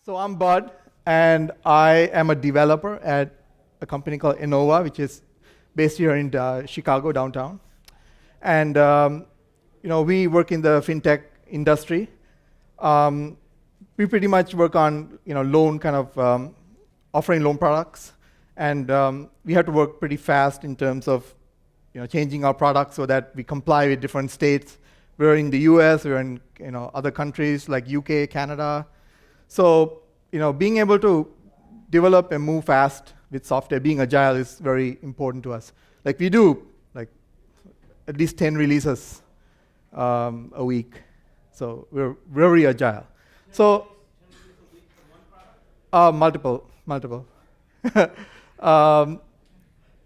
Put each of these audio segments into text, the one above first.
So I'm Bud, and I am a developer at a company called Enova, which is based here in Chicago, downtown. And we work in the fintech industry. We pretty much work on loan kind of offering loan products, and we have to work pretty fast in terms of changing our products so that we comply with different states. We're in the US, we're in other countries like UK, Canada. So being able to develop and move fast with software, being agile, is very important to us. Like we do at least 10 releases a week. So we're very agile. So multiple.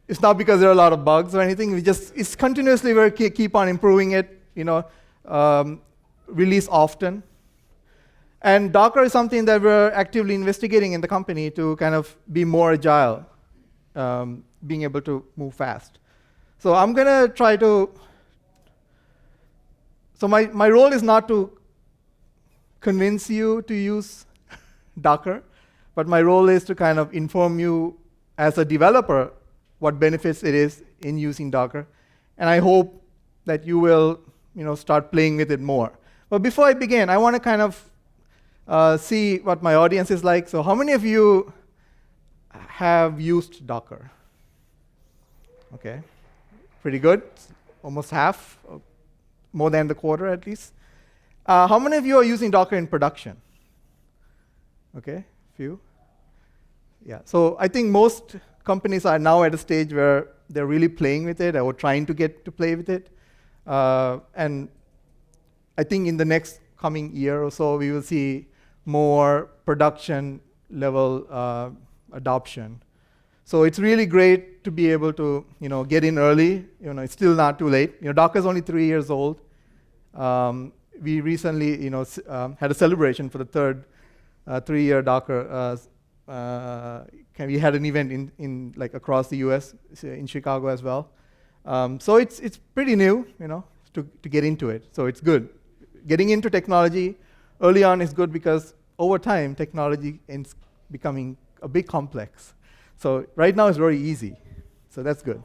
It's not because there are a lot of bugs or anything. It's continuously we keep on improving it. Release often. And Docker is something that we're actively investigating in the company to kind of be more agile, being able to move fast. So I'm going to try to. So my role is not to convince you to use Docker, but my role is to kind of inform you as a developer what benefits it is in using Docker. And I hope that you will start playing with it more. But before I begin, I want to kind of see what my audience is like. So how many of you have used Docker? Okay, pretty good. Almost half, more than the quarter at least. How many of you are using Docker in production? Okay, few. Yeah, so I think most companies are now at a stage where they're really playing with it or trying to get to play with it. And I think in the next coming year or so, we will see more production level adoption. So it's really great to be able to get in early. It's still not too late. Docker is only 3 years old. We recently had a celebration for the third 3-year Docker. We had an event in across the US, in Chicago as well. So it's pretty new, to get into it. So it's good. Getting into technology early on is good because over time, technology is becoming a bit complex. So right now it's very easy. So that's good.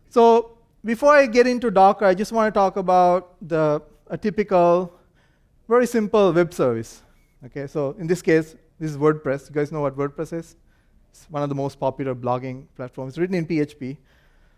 So before I get into Docker, I just want to talk about a typical, very simple web service. Okay, so in this case, this is WordPress. You guys know what WordPress is? It's one of the most popular blogging platforms. It's written in PHP.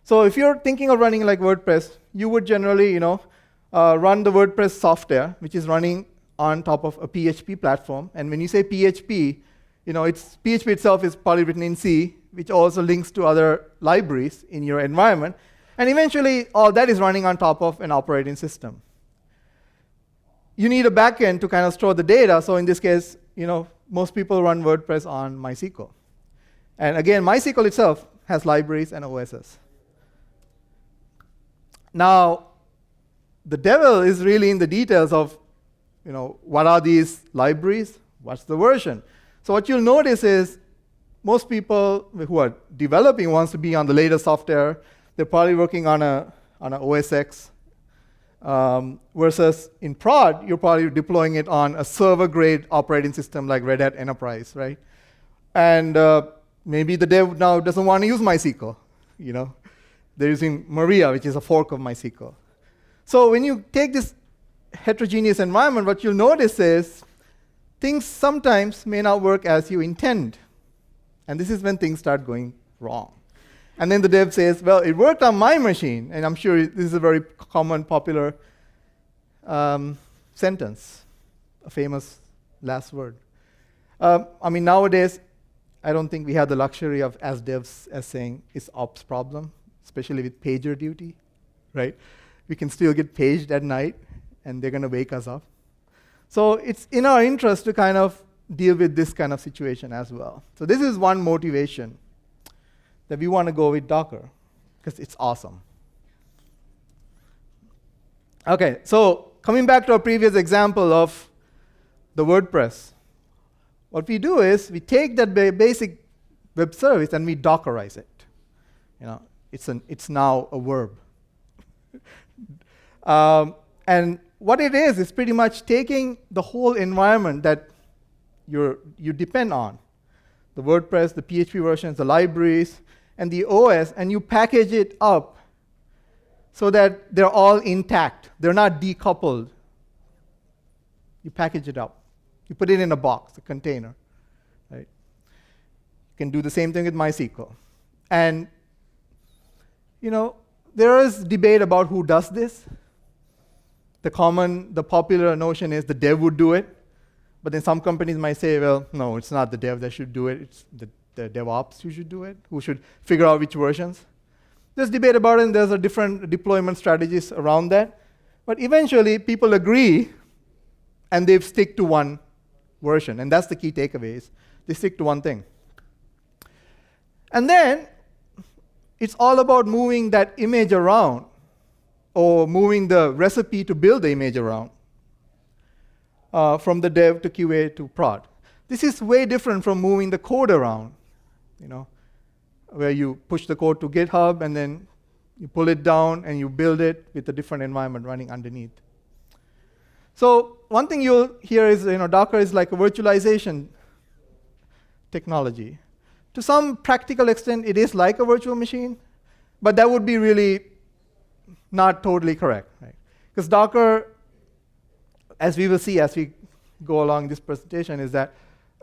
So if you're thinking of running like WordPress, you would generally, run the WordPress software, which is running on top of a PHP platform. And when you say PHP, PHP itself is probably written in C, which also links to other libraries in your environment. And eventually, all that is running on top of an operating system. You need a backend to kind of store the data. So in this case, most people run WordPress on MySQL. And again, MySQL itself has libraries and OSs. Now, the devil is really in the details of, what are these libraries? What's the version? So what you'll notice is most people who are developing wants to be on the latest software. They're probably working on a OS X. Versus in prod, you're probably deploying it on a server-grade operating system like Red Hat Enterprise, right? And maybe the dev now doesn't want to use MySQL. They're using Maria, which is a fork of MySQL. So when you take this heterogeneous environment, what you'll notice is things sometimes may not work as you intend. And this is when things start going wrong. And then the dev says, well, it worked on my machine. And I'm sure this is a very common, popular sentence, a famous last word. Nowadays, I don't think we have the luxury of, as devs, as saying it's ops problem, especially with pager duty, right? We can still get paged at night, and they're going to wake us up. So it's in our interest to kind of deal with this kind of situation as well. So this is one motivation that we want to go with Docker, because it's awesome. Okay, so coming back to our previous example of the WordPress, what we do is we take that basic web service and we Dockerize it. It's now a verb. And what it is pretty much taking the whole environment that you depend on, the WordPress, the PHP versions, the libraries, and the OS, and you package it up so that they're all intact. They're not decoupled. You package it up. You put it in a box, a container. Right? You can do the same thing with MySQL. And there is debate about who does this. The popular notion is the dev would do it. But then some companies might say, well, no, it's not the dev that should do it. It's the DevOps who should do it, who should figure out which versions. There's debate about it, and there's a different deployment strategies around that. But eventually, people agree, and they stick to one version. And that's the key takeaway, is they stick to one thing. And then, it's all about moving that image around, or moving the recipe to build the image around, from the dev to QA to prod. This is way different from moving the code around, where you push the code to GitHub, and then you pull it down, and you build it with a different environment running underneath. So one thing you'll hear is, Docker is like a virtualization technology. To some practical extent, it is like a virtual machine, but that would be really not totally correct, right? Because Docker, as we will see as we go along this presentation, is that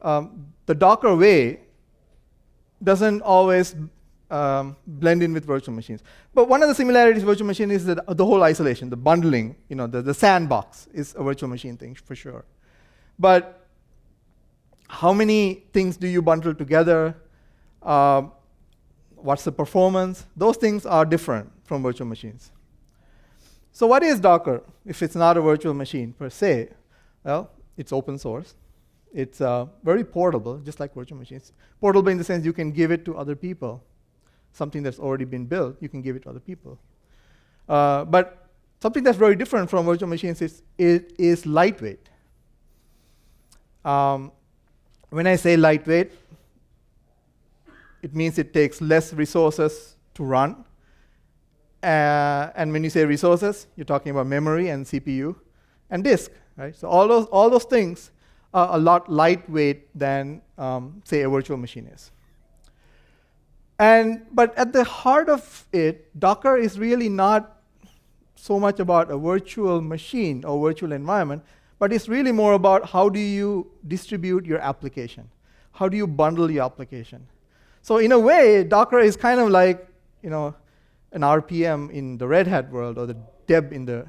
the Docker way doesn't always blend in with virtual machines. But one of the similarities with virtual machine is that the whole isolation, the bundling, the sandbox is a virtual machine thing for sure. But how many things do you bundle together? What's the performance? Those things are different from virtual machines. So what is Docker if it's not a virtual machine per se? Well, it's open source. It's very portable, just like virtual machines. Portable in the sense you can give it to other people. Something that's already been built, you can give it to other people. But something that's very different from virtual machines is it is lightweight. When I say lightweight, it means it takes less resources to run. And when you say resources, you're talking about memory and CPU and disk, right? So all those things are a lot lightweight than, say, a virtual machine is. But at the heart of it, Docker is really not so much about a virtual machine or virtual environment, but it's really more about how do you distribute your application? How do you bundle your application? So in a way, Docker is kind of like, an RPM in the Red Hat world, or the Deb in the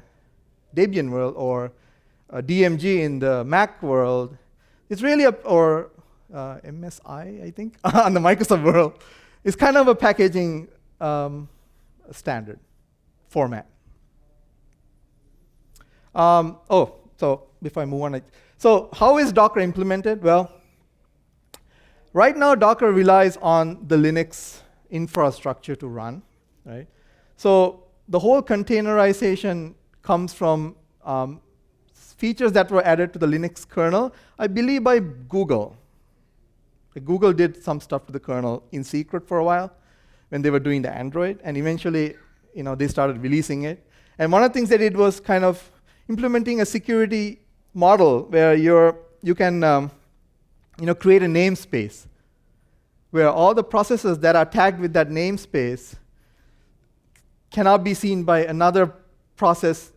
Debian world, or a DMG in the Mac world. It's really or MSI, I think, on the Microsoft world. It's kind of a packaging standard format. So before I move on, so how is Docker implemented? Well, right now Docker relies on the Linux infrastructure to run, right? So the whole containerization comes from features that were added to the Linux kernel, I believe by Google. Google did some stuff to the kernel in secret for a while when they were doing the Android, and eventually, they started releasing it. And one of the things they did was kind of implementing a security model where you can create a namespace where all the processes that are tagged with that namespace cannot be seen by another processes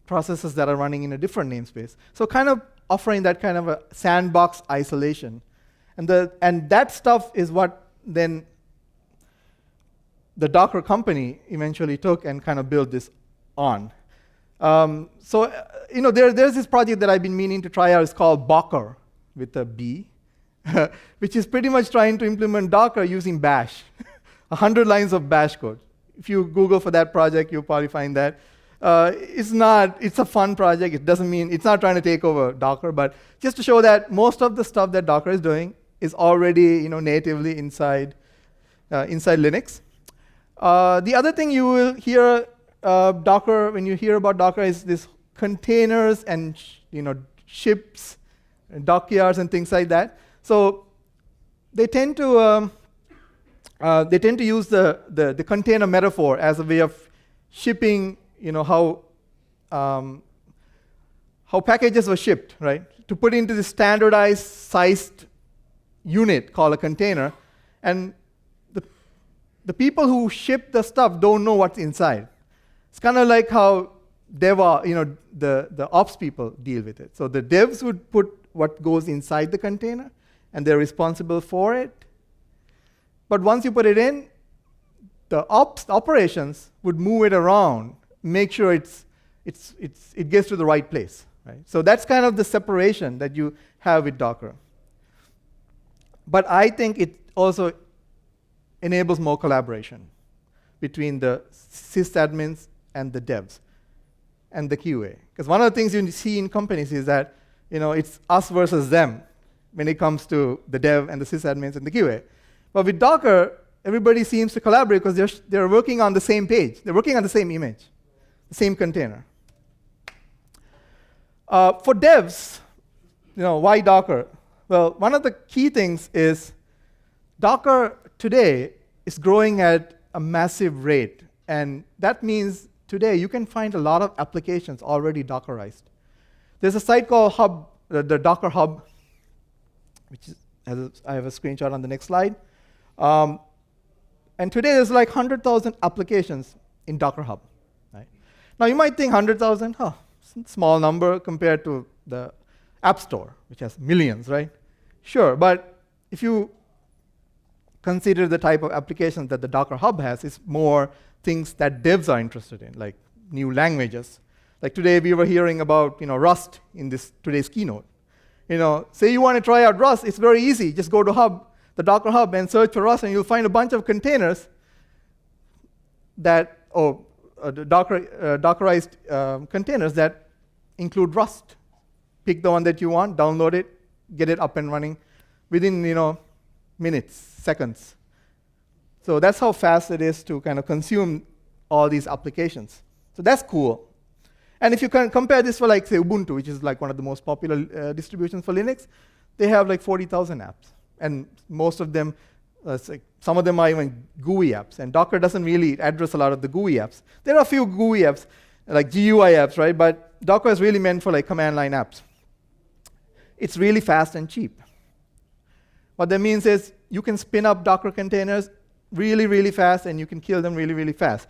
that are running in a different namespace. So kind of offering that kind of a sandbox isolation. And that stuff is what then the Docker company eventually took and kind of built this on. There's this project that I've been meaning to try out. It's called Bocker, with a B, which is pretty much trying to implement Docker using Bash, 100 lines of Bash code. If you Google for that project, you'll probably find that. It's a fun project. It doesn't mean, it's not trying to take over Docker, but just to show that most of the stuff that Docker is doing is already natively inside Linux. The other thing you will hear Docker, when you hear about Docker, is this containers and ships, and dockyards and things like that. So they tend to they tend to use the container metaphor as a way of shipping, how packages were shipped, right? To put into the standardized sized unit called a container, and the people who ship the stuff don't know what's inside. It's kind of like how the ops people deal with it. So the devs would put what goes inside the container, and they're responsible for it. But once you put it in, the operations would move it around, make sure it gets to the right place. Right? So that's kind of the separation that you have with Docker. But I think it also enables more collaboration between the sysadmins and the devs and the QA. Because one of the things you see in companies is that it's us versus them when it comes to the dev and the sysadmins and the QA. But with Docker, everybody seems to collaborate because they're working on the same page. They're working on the same image, the same container. For devs, why Docker? Well, one of the key things is Docker today is growing at a massive rate. And that means today you can find a lot of applications already Dockerized. There's a site called Hub, the Docker Hub, which is, I have a screenshot on the next slide. And today there's like 100,000 applications in Docker Hub. Right? Now you might think 100,000, small number compared to the App Store, which has millions, right? Sure, but if you consider the type of applications that the Docker Hub has, it's more things that devs are interested in, like new languages. Like today we were hearing about Rust in today's keynote. Say you want to try out Rust, it's very easy. Just go to the Docker Hub, and search for Rust, and you'll find a bunch of containers that, Dockerized containers that include Rust. Pick the one that you want, download it, get it up and running within minutes, seconds. So that's how fast it is to kind of consume all these applications. So that's cool. And if you can compare this for like say Ubuntu, which is like one of the most popular distributions for Linux, they have like 40,000 apps. And most of them, some of them are even GUI apps. And Docker doesn't really address a lot of the GUI apps. There are a few GUI apps, like GUI apps, right? But Docker is really meant for like command line apps. It's really fast and cheap. What that means is you can spin up Docker containers really, really fast, and you can kill them really, really fast.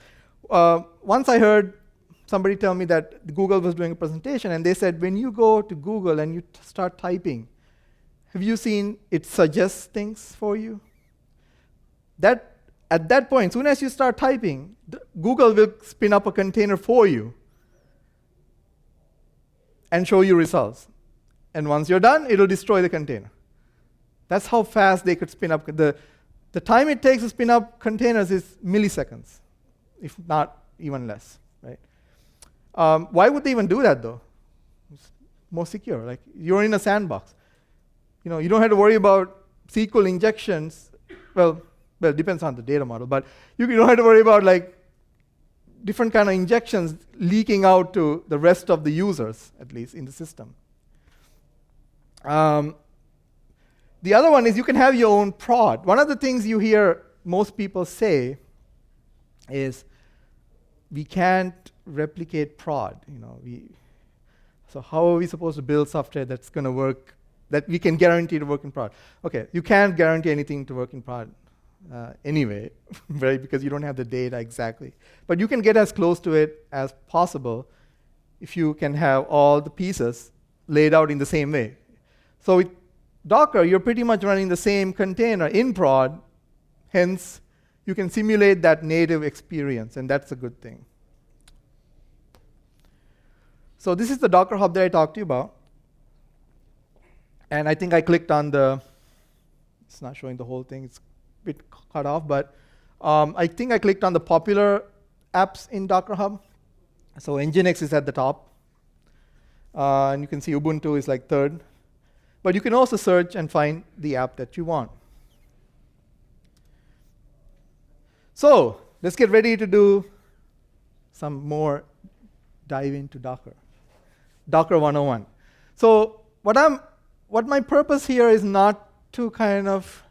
Once I heard somebody tell me that Google was doing a presentation, and they said, when you go to Google and you start typing, have you seen it suggests things for you? At that point, as soon as you start typing, Google will spin up a container for you and show you results. And once you're done, it'll destroy the container. That's how fast they could spin up. The time it takes to spin up containers is milliseconds, if not even less. Right? Why would they even do that, though? It's more secure. Like you're in a sandbox. You don't have to worry about SQL injections. Well, it depends on the data model, but you don't have to worry about like different kind of injections leaking out to the rest of the users, at least in the system. The other one is you can have your own prod. One of the things you hear most people say is, we can't replicate prod. So how are we supposed to build software that's going to work, that we can guarantee to work in prod? Okay, you can't guarantee anything to work in prod anyway, right? Because you don't have the data exactly. But you can get as close to it as possible if you can have all the pieces laid out in the same way. So with Docker, you're pretty much running the same container in prod, hence you can simulate that native experience, and that's a good thing. So this is the Docker Hub that I talked to you about. And I think I clicked on it's not showing the whole thing, it's a bit cut off, but I think I clicked on the popular apps in Docker Hub. So Nginx is at the top. And you can see Ubuntu is like third. But you can also search and find the app that you want. So let's get ready to do some more dive into Docker. Docker 101. So what my purpose here is not to kind of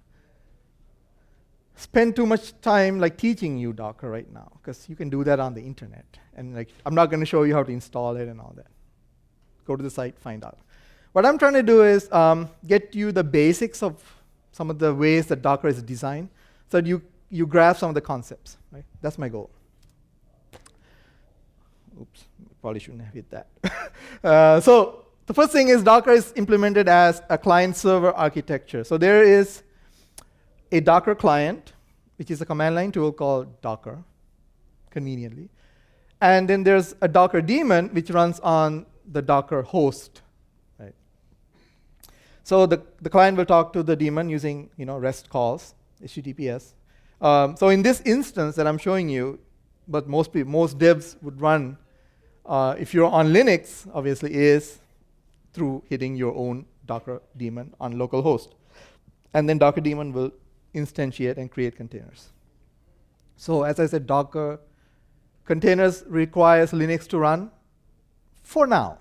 spend too much time like teaching you Docker right now, because you can do that on the internet. And like, I'm not going to show you how to install it and all that. Go to the site, find out. What I'm trying to do is get you the basics of some of the ways that Docker is designed, so that you grasp some of the concepts. Right? That's my goal. Oops, probably shouldn't have hit that. So the first thing is Docker is implemented as a client-server architecture. So there is a Docker client, which is a command line tool called Docker, conveniently. And then there's a Docker daemon, which runs on the Docker host. Right? So the client will talk to the daemon using REST calls, HTTPS. So in this instance that I'm showing you, but most devs would run, if you're on Linux, obviously, is through hitting your own Docker daemon on localhost. And then Docker daemon will instantiate and create containers. So as I said, Docker containers requires Linux to run for now.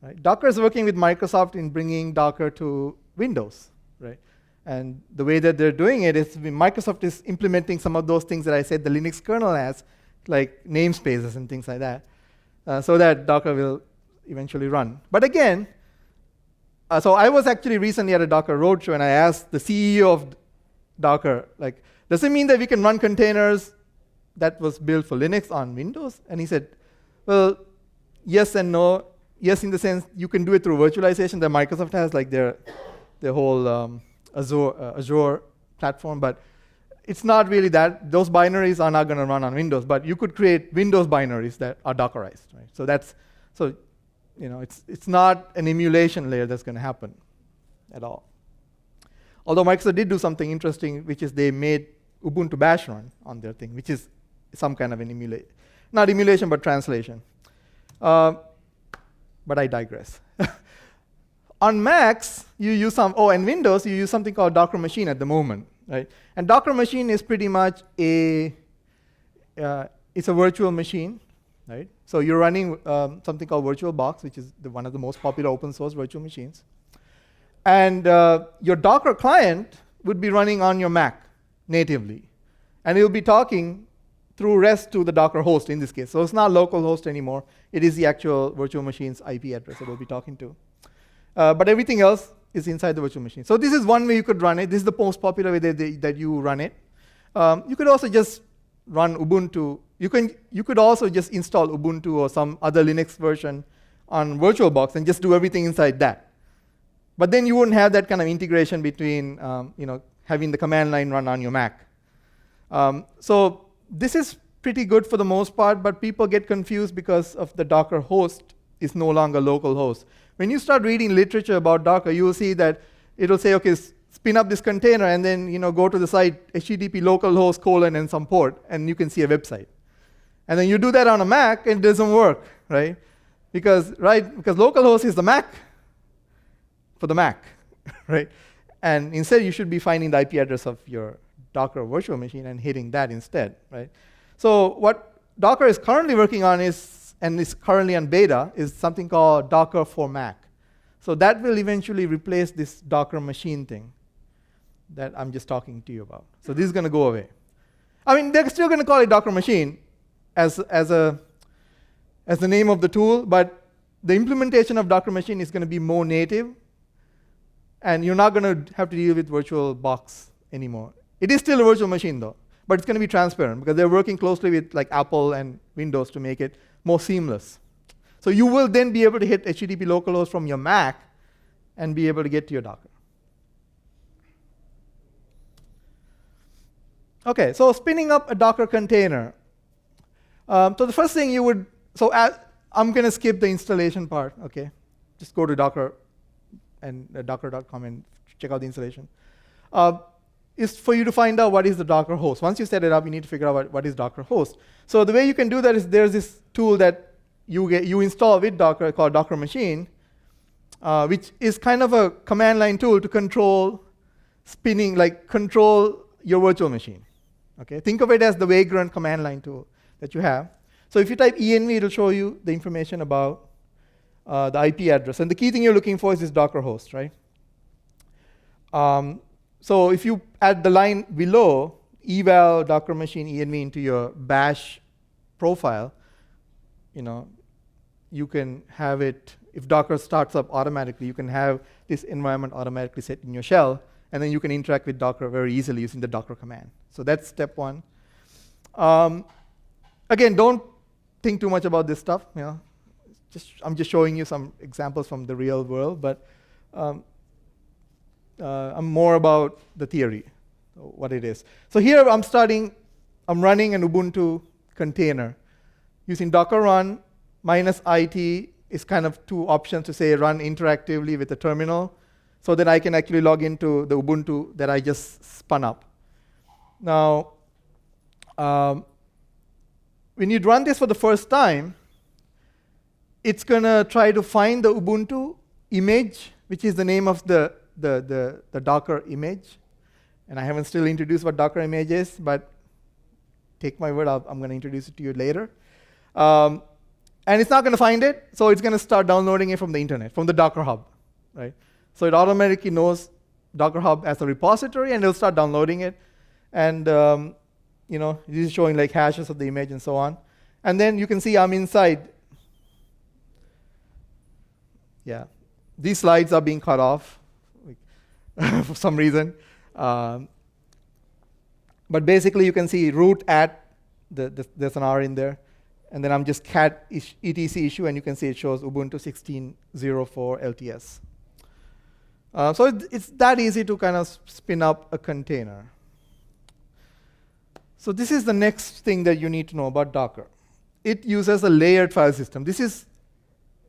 Right? Docker is working with Microsoft in bringing Docker to Windows. Right? And the way that they're doing it is Microsoft is implementing some of those things that I said the Linux kernel has, like namespaces and things like that, so that Docker will eventually run. But again, so I was actually recently at a Docker roadshow, and I asked the CEO of Docker, like, does it mean that we can run containers that was built for Linux on Windows? And he said, well, yes and no. Yes, in the sense you can do it through virtualization that Microsoft has, like their whole Azure platform, but it's not really that. Those binaries are not going to run on Windows, but you could create Windows binaries that are Dockerized. Right? So it's not an emulation layer that's going to happen at all. Although Microsoft did do something interesting, which is they made Ubuntu Bash run on their thing, which is some kind of an emulation. Not emulation, but translation. But I digress. On Macs, you use and Windows, you use something called Docker Machine at the moment. Right? And Docker Machine is pretty much it's a virtual machine. Right? So you're running something called VirtualBox, which is one of the most popular open source virtual machines. And your Docker client would be running on your Mac natively. And it will be talking through REST to the Docker host in this case. So it's not local host anymore. It is the actual virtual machine's IP address that it will be talking to. But everything else is inside the virtual machine. So this is one way you could run it. This is the most popular way that you run it. You could also just run Ubuntu. You could also just install Ubuntu or some other Linux version on VirtualBox and just do everything inside that. But then you wouldn't have that kind of integration between having the command line run on your Mac. So this is pretty good for the most part, but people get confused because of the Docker host is no longer local host. When you start reading literature about Docker, you will see that it'll say, okay, spin up this container and then go to the site http localhost : and some port, and you can see a website. And then you do that on a Mac, and it doesn't work, right? Because localhost is the Mac for the Mac, right? And instead, you should be finding the IP address of your Docker virtual machine and hitting that instead, right? So what Docker is currently working on and is currently on beta, is something called Docker for Mac. So that will eventually replace this Docker machine thing that I'm just talking to you about. So this is going to go away. I mean, they're still going to call it Docker machine as the name of the tool, but the implementation of Docker machine is going to be more native, and you're not going to have to deal with VirtualBox anymore. It is still a virtual machine, though, but it's going to be transparent because they're working closely with like Apple and Windows to make it more seamless. So you will then be able to hit HTTP localhost from your Mac and be able to get to your Docker. Okay, so spinning up a Docker container. So the first thing I'm going to skip the installation part. Okay, just go to Docker and docker.com and check out the installation. Is for you to find out what is the Docker host. Once you set it up, you need to figure out what is Docker host. So the way you can do that is there's this tool that you install with Docker called Docker Machine, which is kind of a command line tool to control control your virtual machine. Okay, think of it as the Vagrant command line tool that you have. So if you type env, it'll show you the information about the IP address. And the key thing you're looking for is this Docker host, right? So if you add the line below, eval docker machine env into your bash profile, you can have it, if Docker starts up automatically, you can have this environment automatically set in your shell, and then you can interact with Docker very easily using the Docker command. So that's step one. Again, don't think too much about this stuff. I'm just showing you some examples from the real world, but I'm more about the theory, what it is. So here I'm running an Ubuntu container using Docker run minus IT is kind of two options to say run interactively with the terminal, so that I can actually log into the Ubuntu that I just spun up. Now, when you run this for the first time, it's going to try to find the Ubuntu image, which is the name of the Docker image. And I haven't still introduced what Docker image is, but take my word, I'm going to introduce it to you later. And it's not going to find it, so it's going to start downloading it from the internet, from the Docker Hub, right? So it automatically knows Docker Hub as a repository, and it'll start downloading it. And this is showing like hashes of the image and so on. And then you can see I'm inside. Yeah, these slides are being cut off for some reason. But basically, you can see root at there's an R in there. And then I'm just cat etc issue, and you can see it shows Ubuntu 16.04 LTS. So it's that easy to kind of spin up a container. So this is the next thing that you need to know about Docker. It uses a layered file system. This is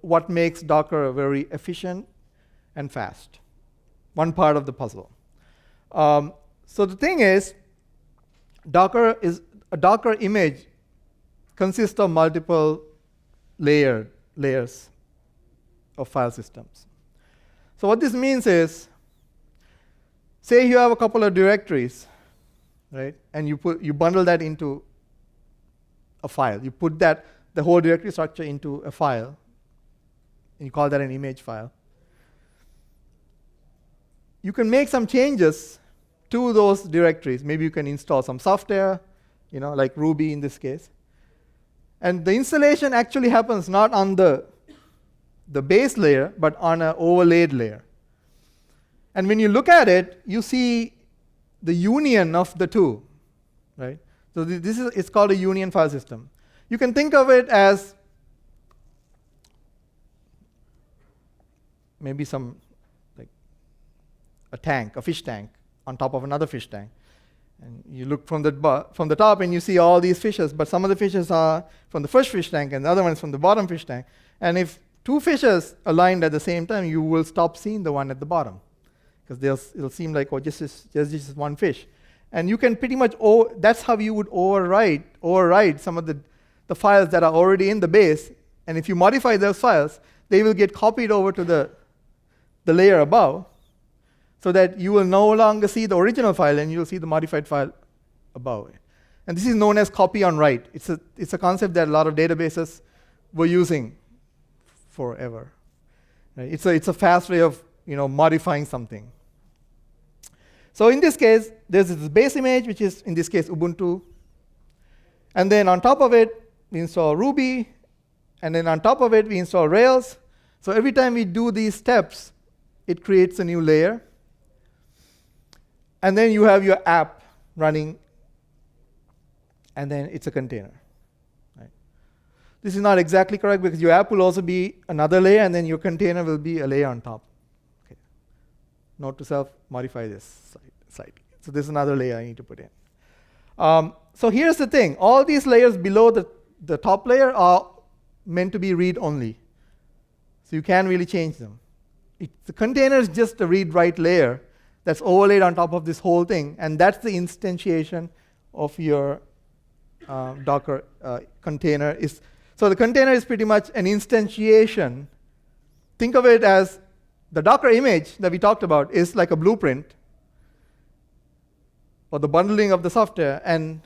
what makes Docker very efficient and fast. One part of the puzzle. So the thing is, a Docker image consists of multiple layers of file systems. So what this means is, say you have a couple of directories, right? And you bundle that into a file. You put the whole directory structure into a file, and you call that an image file. You can make some changes to those directories. Maybe you can install some software, like Ruby in this case. And the installation actually happens not on the base layer, but on an overlaid layer. And when you look at it, you see the union of the two, right? So it's called a union file system. You can think of it as maybe like a fish tank on top of another fish tank. And you look from the top and you see all these fishes, but some of the fishes are from the first fish tank and the other one is from the bottom fish tank. And if two fishes aligned at the same time, you will stop seeing the one at the bottom, because it'll seem like, just one fish. And you can pretty much, that's how you would override some of the files that are already in the base. And if you modify those files, they will get copied over to the layer above, so that you will no longer see the original file and you will see the modified file above it. And this is known as copy on write. It's a concept that a lot of databases were using forever. Right? It's a fast way of modifying something. So in this case, there's this base image, which is in this case Ubuntu. And then on top of it, we install Ruby. And then on top of it, we install Rails. So every time we do these steps, it creates a new layer. And then you have your app running, and then it's a container. Right? This is not exactly correct, because your app will also be another layer, and then your container will be a layer on top. Okay. Note to self, modify this slightly. So this is another layer I need to put in. So here's the thing. All these layers below the top layer are meant to be read-only. So you can't really change them. The container is just a read-write layer that's overlaid on top of this whole thing, and that's the instantiation of your Docker container. So the container is pretty much an instantiation. Think of it as the Docker image that we talked about is like a blueprint for the bundling of the software, and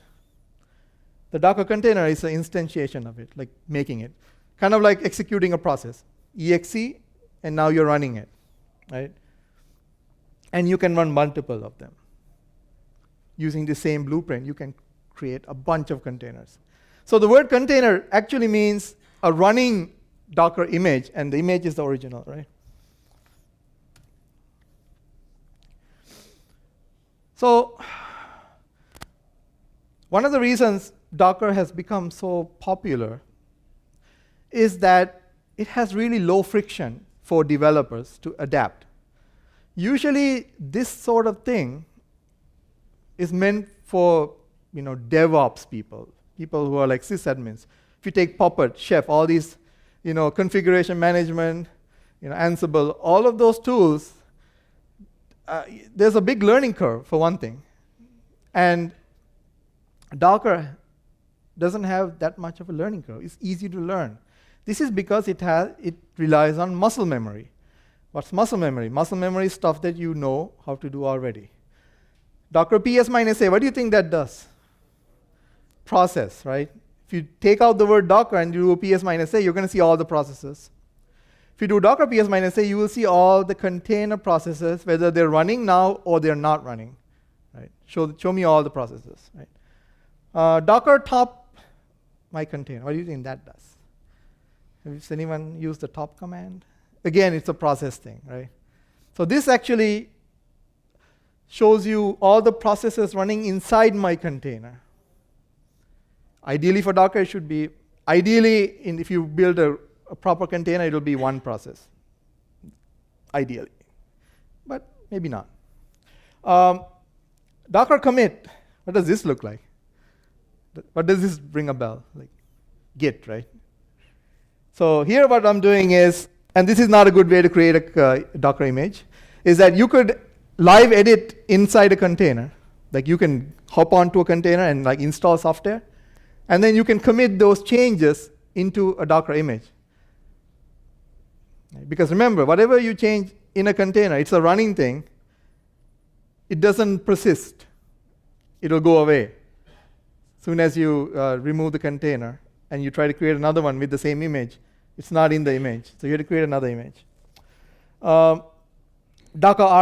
the Docker container is an instantiation of it, like making it. Kind of like executing a process. exe, and now you're running it, right? And you can run multiple of them. using the same blueprint, you can create a bunch of containers. So the word container actually means a running Docker image, and the image is the original, right? So one of the reasons Docker has become so popular is that it has really low friction for developers to adapt. Usually, this sort of thing is meant for DevOps people who are like sysadmins. If you take Puppet, Chef, all these configuration management, Ansible, all of those tools, there's a big learning curve for one thing. And Docker doesn't have that much of a learning curve. It's easy to learn. This is because it relies on muscle memory. What's muscle memory? Muscle memory is stuff that you know how to do already. Docker ps-a, what do you think that does? Process, right? If you take out the word Docker and you do ps-a, you're going to see all the processes. If you do Docker ps-a, you will see all the container processes, whether they're running now or they're not running. Right? Show me all the processes. Right? Docker top my container. What do you think that does? Has anyone used the top command? Again, it's a process thing, right? So this actually shows you all the processes running inside my container. Ideally for Docker, it should be, if you build a proper container, it'll be one process. Ideally. But maybe not. Docker commit, what does this look like? What does this ring a bell? Like Git, right? So here what I'm doing is, and this is not a good way to create a Docker image, is that you could live edit inside a container. Like you can hop onto a container and like install software, and then you can commit those changes into a Docker image. Because remember, whatever you change in a container, it's a running thing. It doesn't persist. It'll go away. Soon as you remove the container and you try to create another one with the same image, it's not in the image. So you have to create another image. Docker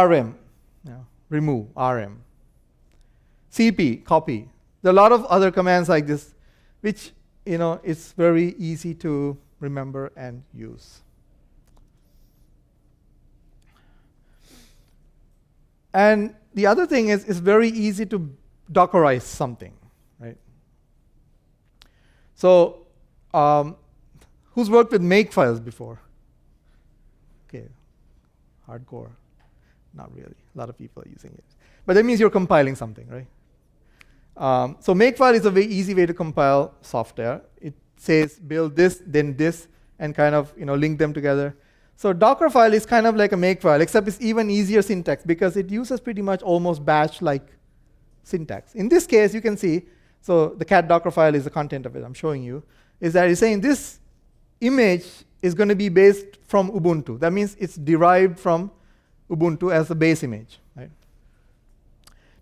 rm, remove rm. cp, copy. There are a lot of other commands like this, which it's very easy to remember and use. And the other thing is, it's very easy to Dockerize something, right? So, who's worked with makefiles before? Okay, hardcore. Not really. A lot of people are using it. But that means you're compiling something, right? So makefile is a very easy way to compile software. It says build this, then this, and kind of link them together. So Dockerfile is kind of like a makefile, except it's even easier syntax because it uses pretty much almost batch-like syntax. In this case, you can see, so the cat Dockerfile is the content of it I'm showing you, is that it's saying this image is going to be based from Ubuntu. That means it's derived from Ubuntu as the base image. Right?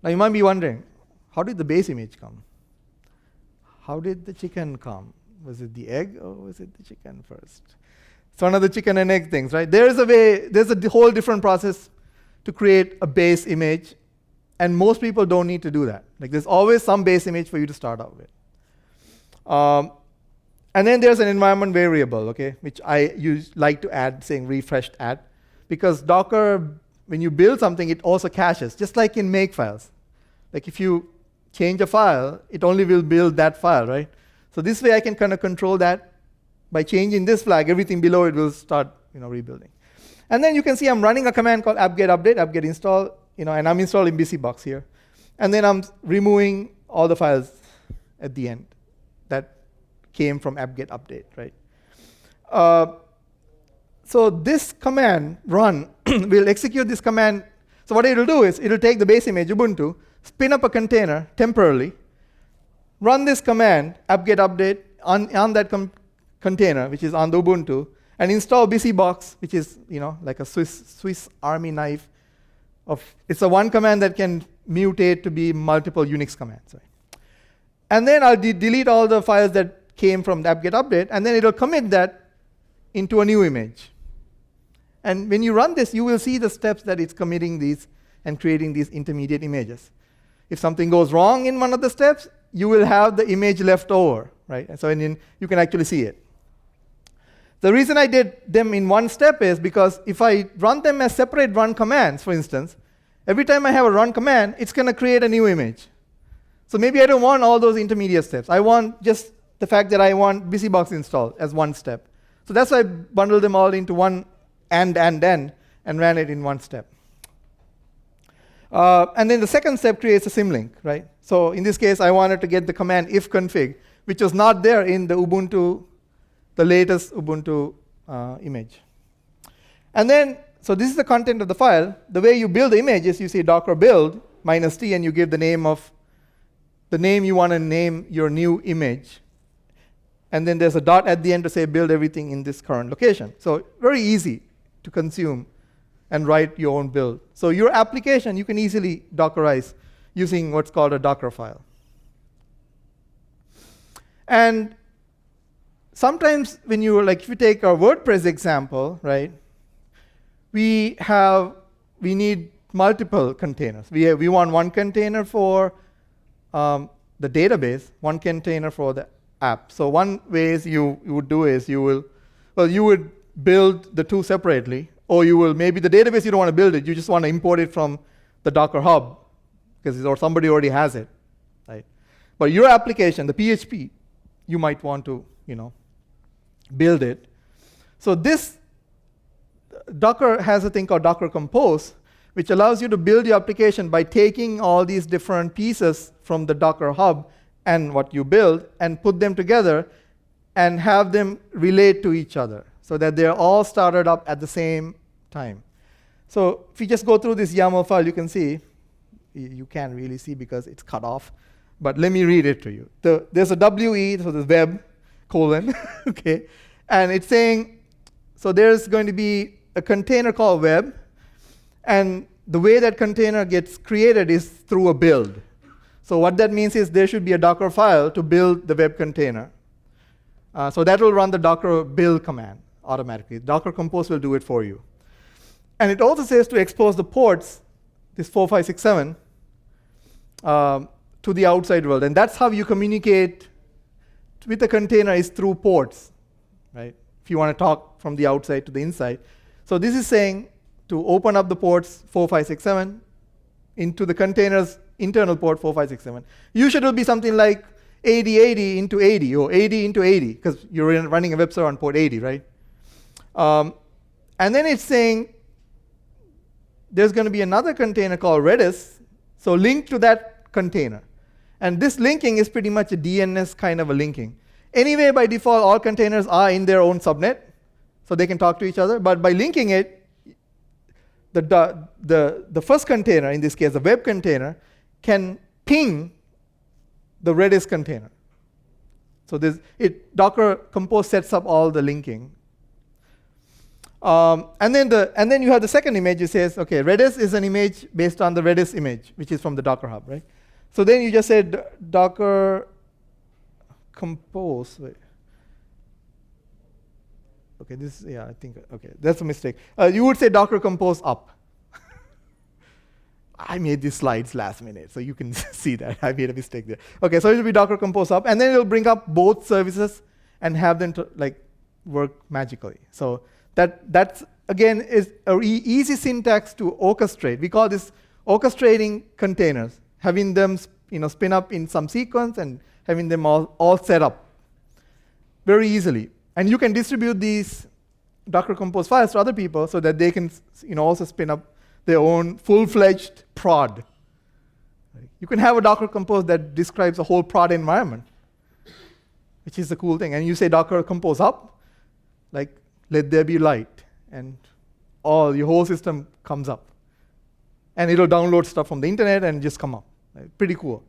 Now you might be wondering, how did the base image come? How did the chicken come? Was it the egg or was it the chicken first? It's one of the chicken and egg things, right? There's a whole different process to create a base image, and most people don't need to do that. Like there's always some base image for you to start out with. And then there's an environment variable, okay, which I like to add, saying refreshed add, because Docker, when you build something, it also caches, just like in makefiles. Like if you change a file, it only will build that file, right? So this way I can kind of control that. By changing this flag, everything below it will start rebuilding. And then you can see I'm running a command called apt-get update, apt-get install, and I'm installing BCBox here. And then I'm removing all the files at the end that came from apt-get update, right? So this command, run, will execute this command. So what it'll do is it'll take the base image, Ubuntu, spin up a container temporarily, run this command, apt-get update, on that container, which is on the Ubuntu, and install BCBox, which is like a Swiss Army knife. It's a one command that can mutate to be multiple Unix commands. Right? And then I'll delete all the files that came from the apt-get update, and then it'll commit that into a new image. And when you run this, you will see the steps that it's committing these and creating these intermediate images. if something goes wrong in one of the steps, you will have the image left over, right? And so you can actually see it. The reason I did them in one step is because if I run them as separate run commands, for instance, every time I have a run command, it's going to create a new image. So maybe I don't want all those intermediate steps. I want just the fact that I want busybox installed as one step. So that's why I bundled them all into one and ran it in one step. And then the second step creates a symlink, right? So in this case, I wanted to get the command ifconfig, which was not there in the Ubuntu, the latest Ubuntu image. And then, so this is the content of the file. The way you build the image is you say docker build -t, and you give the name you want to name your new image. And then there's a dot at the end to say build everything in this current location. So very easy to consume and write your own build. So your application, you can easily Dockerize using what's called a Docker file. And sometimes when you, like if you take our WordPress example, right, we need multiple containers. We want one container for the database, one container for the app. So one ways you would do is you would build the two separately, or maybe the database you don't want to build it, you just want to import it from the Docker Hub, or somebody already has it, right? But your application, the PHP, you might want to, build it. So this Docker has a thing called Docker Compose, which allows you to build your application by taking all these different pieces from the Docker Hub and what you build and put them together and have them relate to each other so that they're all started up at the same time. So if you just go through this YAML file, you can see, you can't really see because it's cut off, but let me read it to you. There's a WE, so there's web, : okay, and it's saying, so there's going to be a container called web, and the way that container gets created is through a build. So what that means is there should be a Docker file to build the web container. So that will run the Docker build command automatically. Docker Compose will do it for you. And it also says to expose the ports, this 4, 5, 6, 7, to the outside world. And that's how you communicate with the container, is through ports, right? If you want to talk from the outside to the inside. So this is saying to open up the ports 4, 5, 6, 7 into the container's internal port 4, 5, 6, 7. Usually it will be something like 80, 80 into 80, or 80 into 80, because you're running a web server on port 80, right? And then it's saying there's going to be another container called Redis, so link to that container. And this linking is pretty much a DNS kind of a linking. Anyway, by default, all containers are in their own subnet, so they can talk to each other. But by linking it, the first container, in this case the web container, can ping the Redis container. So Docker Compose sets up all the linking. And then you have the second image. It says, okay, Redis is an image based on the Redis image, which is from the Docker Hub, right? So then you just said Docker Compose. Wait. Okay, I think, okay, that's a mistake. You would say Docker Compose up. I made these slides last minute, so you can see that I made a mistake there. Okay, so it will be Docker Compose up, and then it will bring up both services and have them to work magically. So that's again is an easy syntax to orchestrate. We call this orchestrating containers, having them spin up in some sequence and having them all set up very easily. And you can distribute these Docker Compose files to other people so that they can also spin up their own full-fledged prod. You can have a Docker Compose that describes a whole prod environment, which is the cool thing. And you say Docker Compose up, like let there be light, and your whole system comes up. And it'll download stuff from the internet and just come up. Pretty cool.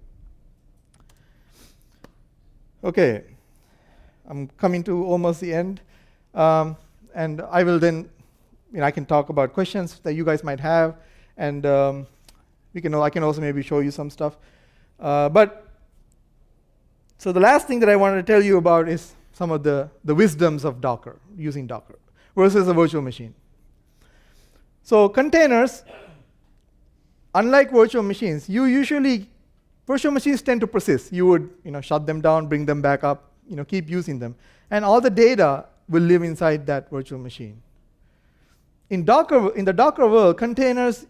Okay, I'm coming to almost the end. And I will then, I can talk about questions that you guys might have, and I can also maybe show you some stuff. So the last thing that I wanted to tell you about is some of the wisdoms of Docker, using Docker, versus a virtual machine. So containers, unlike virtual machines, you usually virtual machines tend to persist. You would shut them down, bring them back up, keep using them. And all the data will live inside that virtual machine. In the Docker world, containers,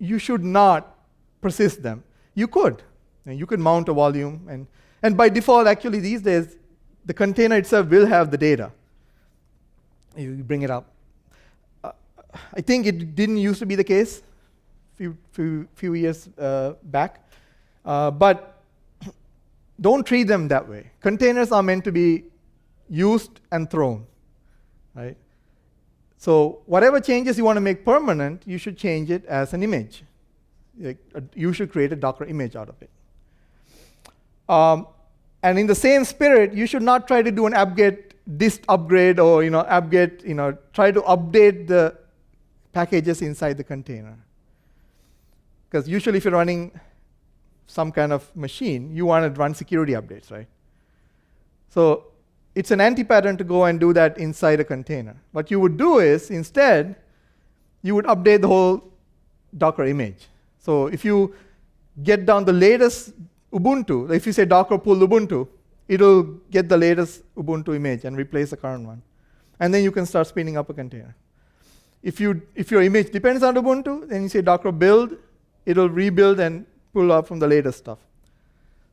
you should not persist them. You could. And you could mount a volume. And by default, actually, these days, the container itself will have the data. You bring it up. I think it didn't used to be the case few years back. But don't treat them that way. Containers are meant to be used and thrown, right? So whatever changes you want to make permanent, you should change it as an image. You should create a Docker image out of it. And in the same spirit, you should not try to do an apt-get dist upgrade or apt-get try to update the packages inside the container. Because usually if you're running some kind of machine, you want to run security updates, right? So it's an anti-pattern to go and do that inside a container. What you would do is, instead, you would update the whole Docker image. So if you get down the latest Ubuntu, if you say Docker pull Ubuntu, it'll get the latest Ubuntu image and replace the current one. And then you can start spinning up a container. If your image depends on Ubuntu, then you say Docker build, it'll rebuild and pull up from the latest stuff.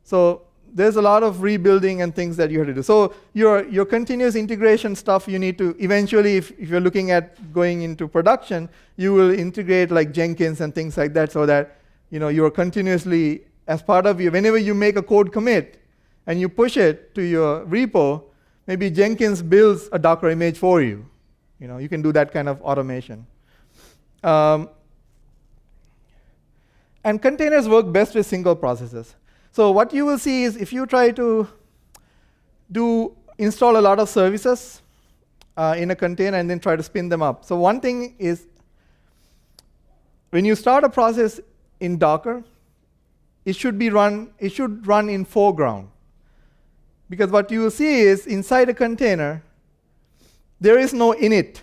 So there's a lot of rebuilding and things that you have to do. So your continuous integration stuff, you need to eventually, if you're looking at going into production, you will integrate like Jenkins and things like that so that you're continuously, as part of whenever you make a code commit and you push it to your repo, maybe Jenkins builds a Docker image for you. You can do that kind of automation. And containers work best with single processes. So what you will see is if you try to install a lot of services in a container and then try to spin them up. So one thing is, when you start a process in Docker, it should run in foreground. Because what you will see is inside a container, there is no init.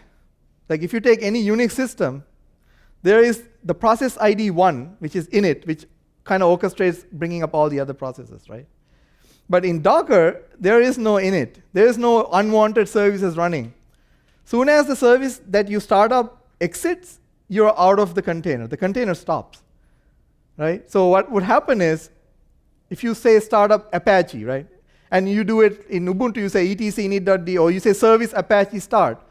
Like if you take any Unix system, there is the process ID 1, which is init, which kind of orchestrates bringing up all the other processes, right? But in Docker, there is no init. There is no unwanted services running. Soon as the service that you start up exits, you're out of the container. The container stops, right? So what would happen is, if you say startup Apache, right? And you do it in Ubuntu, you say etc init.d, or you say service Apache start.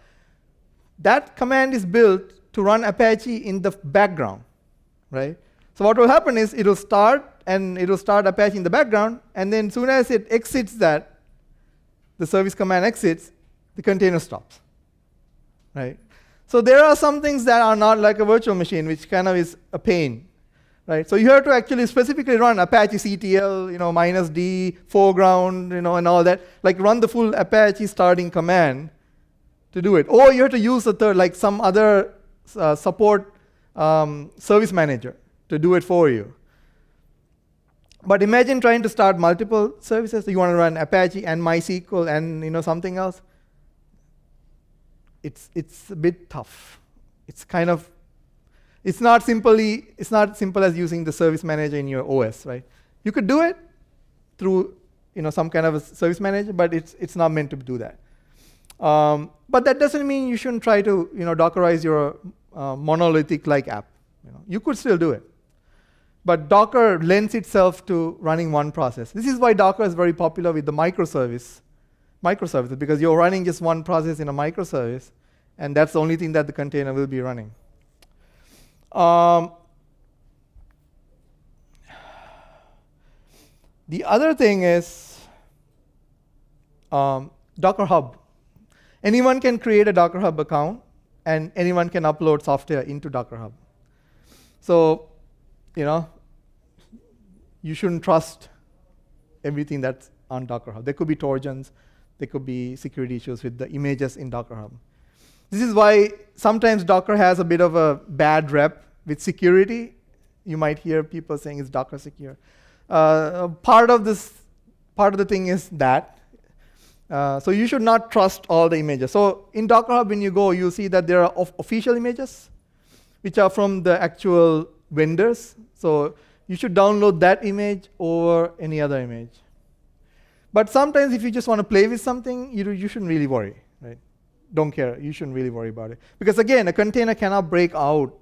That command is built to run Apache in the background, right? So what will happen is it'll start Apache in the background, and then as soon as it exits that, the service command exits, the container stops, right? So there are some things that are not like a virtual machine, which kind of is a pain, right? So you have to actually specifically run Apache CTL, -d, foreground, and all that. Like run the full Apache starting command to do it. Or you have to use a third, like some other support service manager to do it for you. But imagine trying to start multiple services. So you want to run Apache and MySQL and something else. It's a bit tough. It's not simple as using the service manager in your OS, right? You could do it through some kind of a service manager, but it's not meant to do that. But that doesn't mean you shouldn't try to Dockerize your monolithic-like app. You could still do it. But Docker lends itself to running one process. This is why Docker is very popular with the microservices, because you're running just one process in a microservice, and that's the only thing that the container will be running. The other thing is Docker Hub. Anyone can create a Docker Hub account, and anyone can upload software into Docker Hub. So, you shouldn't trust everything that's on Docker Hub. There could be Trojans, there could be security issues with the images in Docker Hub. This is why sometimes Docker has a bit of a bad rep with security. You might hear people saying it's Docker secure. Part of the thing is that. So you should not trust all the images. So in Docker Hub, when you go, you'll see that there are official images, which are from the actual vendors. So you should download that image over any other image. But sometimes if you just want to play with something, you shouldn't really worry, right? Don't care. You shouldn't really worry about it. Because again, a container cannot break out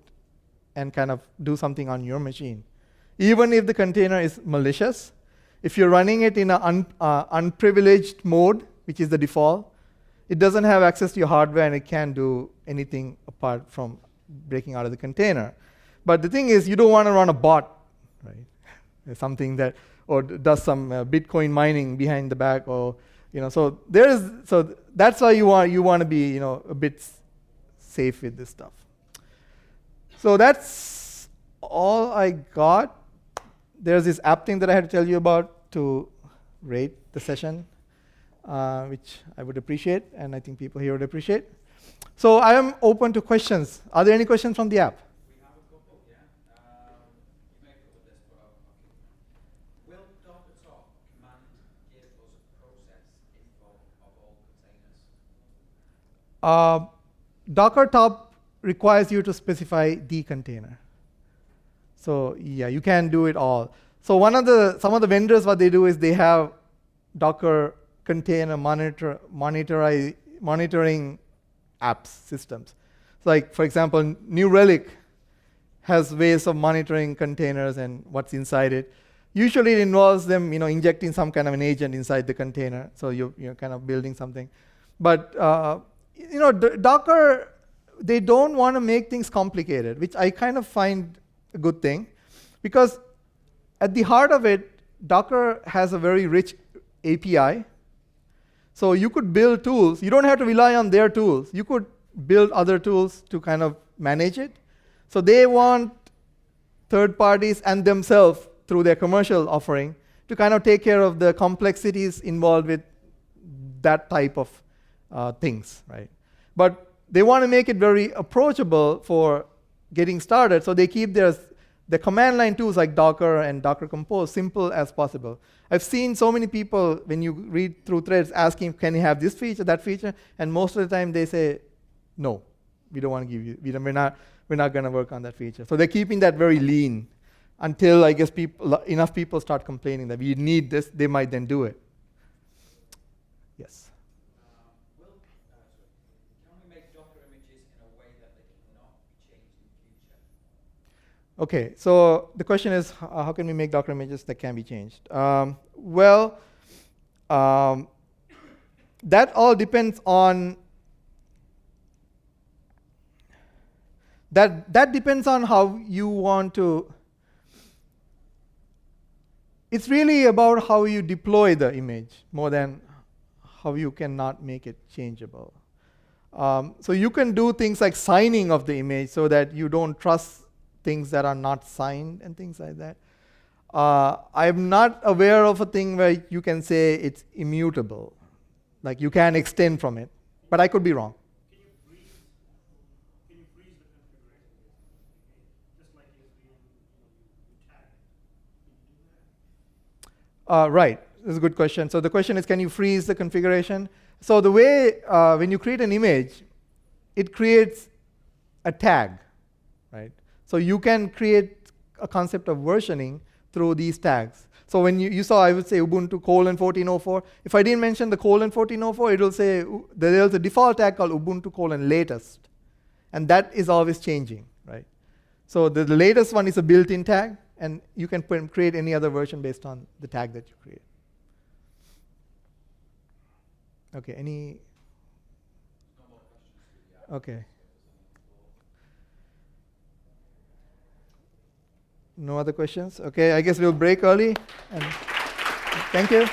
and kind of do something on your machine. Even if the container is malicious, if you're running it in an unprivileged mode, which is the default, it doesn't have access to your hardware and it can't do anything apart from breaking out of the container. But the thing is, you don't want to run a bot, right? Something that, or does some Bitcoin mining behind the back, or so that's why you want to be a bit safe with this stuff. So that's all I got. There's this app thing that I had to tell you about to rate the session, which I would appreciate, and I think people here would appreciate. So I am open to questions. Are there any questions from the app? We have a couple, yeah. You may cover this, but will GOTO command give us process info of all containers? Docker top requires you to specify the container. So yeah, you can do it all. So some of the vendors, what they do is they have Docker container monitoring apps, systems. So like, for example, New Relic has ways of monitoring containers and what's inside it. Usually it involves them injecting some kind of an agent inside the container. So you're kind of building something. But Docker, they don't want to make things complicated, which I kind of find a good thing. Because at the heart of it, Docker has a very rich API. So you could build tools. You don't have to rely on their tools. You could build other tools to kind of manage it. So they want third parties and themselves, through their commercial offering, to kind of take care of the complexities involved with that type of things, right? But they want to make it very approachable for getting started, so they keep the command line tools like Docker and Docker Compose simple as possible. I've seen so many people, when you read through threads, asking, can you have this feature, that feature? And most of the time they say, no, we don't want to give you, we're not going to work on that feature. So they're keeping that very lean until, I guess, enough people start complaining that we need this, they might then do it. Yes? Can we make Docker images in a way that they cannot be changed in the future? Okay, so the question is, how can we make Docker images that can be changed? That all depends on that depends on how you want to. It's really about how you deploy the image more than how you cannot make it changeable. So you can do things like signing of the image so that you don't trust things that are not signed and things like that. I'm not aware of a thing where you can say it's immutable, like you can extend from it, but I could be wrong. Can you freeze the configuration, just like you tag it? Can you do that? Right, that's a good question. So the question is, can you freeze the configuration? So the way, when you create an image, it creates a tag, right? So you can create a concept of versioning through these tags. So when you saw, I would say Ubuntu :1404. If I didn't mention the :1404, it will say there's a default tag called Ubuntu latest. And that is always changing, right? So the latest one is a built-in tag, and you can create any other version based on the tag that you create. Okay, any? No more questions. Okay. No other questions? Okay, I guess we'll break early. And thank you.